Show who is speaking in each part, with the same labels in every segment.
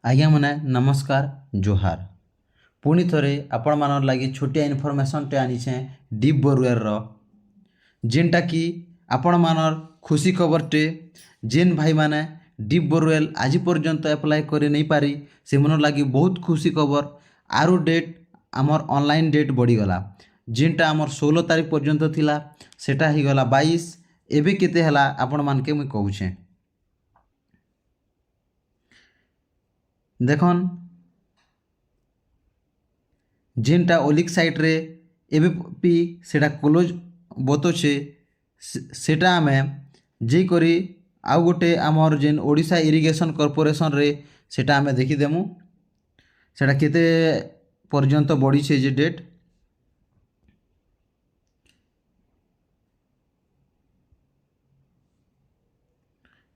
Speaker 1: आज्ञा मैंने नमस्कार जोहार पुणी थरे आपण मान लगी छोटिया इनफॉरमेशन टे आनीचे डीप बोरवेयर जेनटा कि आपण मानर खुशी खबर टे जेन भाई माने डीप बोरवेल आज पर्यंत अप्लाई करे नहीं पारी से मन लगी बहुत खुशी खबर आरु डेट आमर ऑनलाइन डेट बढ़ीगला जेनटा आमर 16 तारीख पर्यंत थिला सेटा ही गला 22 एबे केते हला आपण मान के मुई कहूछे देखन जेनटा ओलिक साइट रे एबे पी सेटा क्लोज बतोछे सेटा आमे जे करी आउ गोटे आमर जेन ओडिशा इरिगेशन कॉर्पोरेशन रे सेटा आमे देखि देमु सेटा केते पर्यंत बढ़ी छे जे डेट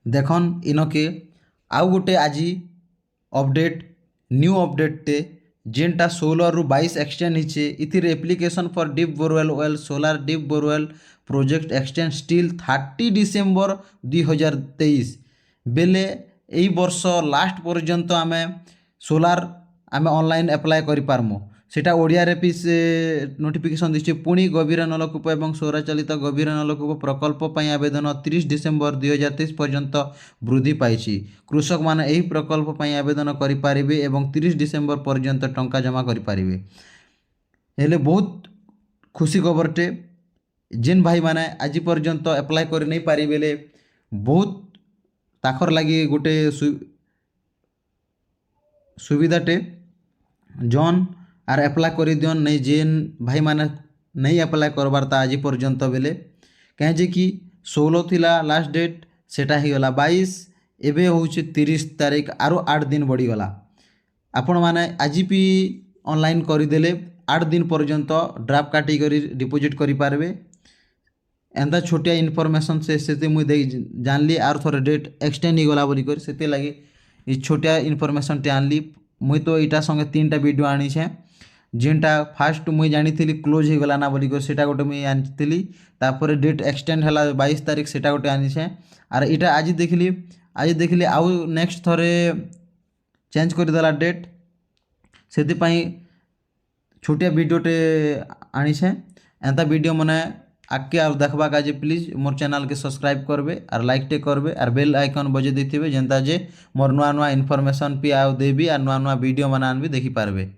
Speaker 1: देखन इनके आउ गोटे आजी अपडेट न्यू अपडेट टे जेनटा 16 रु 22 एक्सटेंड हिचे इथिर application for deep borewell well solar deep borewell project extend still 30 December 2023 बेले यही वर्ष लास्ट पर्यंत आमे सोलार आमे ऑनलाइन अप्लाई करि पारमु सेटा ओडिया रे भी से नोटिफिकेशन दिछि पुणी गभीर नलकूप एवं सौरचालित गभीर नलकूप प्रकल्प पई आवेदन 30 डिसेम्बर 2023 पर्यंत वृद्धि पाइछि कृषक माने एही प्रकल्प पई आवेदन करि पारिबे एवं 30 डिसेम्बर पर्यंत टंका जमा करि पारिबे हेले बहुत खुशी खबरटे जेन भाई माने आज पर्यंत अप्लाई करि नहीं पारि बेले बहुत ताखर लगी गोटे सुविधाटे जॉन आर अप्लाई कर दियन नहीं जेन भाई माने नहीं अप्लाई करबार ता आज पर्यंत बेले कहीं कि 16 थिला लास्ट डेट सेटा ही गला 22 एबे होउछि 30 तारीख आरो 8 दिन बढ़ी गला आपण माने आज भी ऑनलाइन करि देले 8 दिन पर्यंत ड्राफ्ट काटी करी डिपॉजिट करि पारबे एंता छोटिया इनफॉरमेशन से मुई दे जानली आर थोड़े डेट एक्सटेंड ही गला बोली कर सेते लगी ई छोटिया इनफॉरमेशन टे आनली मुई तो इटा संगे 3टा वीडियो आनी छे जेनटा फास्ट मुई जानी थी क्लोज हो गला ना बोली कर सेटा गोटे मुई आनी तापर डेट एक्सटेंड है 22 तारीख सेटा गोटे आनी छे आर इटा आज देखली आउ नेक्स्ट थरे चेंज कर देला डेट से छोटिया वीडियोटे आनी छे एंता वीडियो मने आगे और देखबा काजे प्लीज मोर चैनल के सब्सक्राइब करबे और लाइक टे करबे और बेल आइकन बजे देथिबे जेंता जे मोर नुआ नुआ इनफॉरमेशन पी आउ देबी और नुआ नुआ वीडियो माने आनबी देखि पारबे।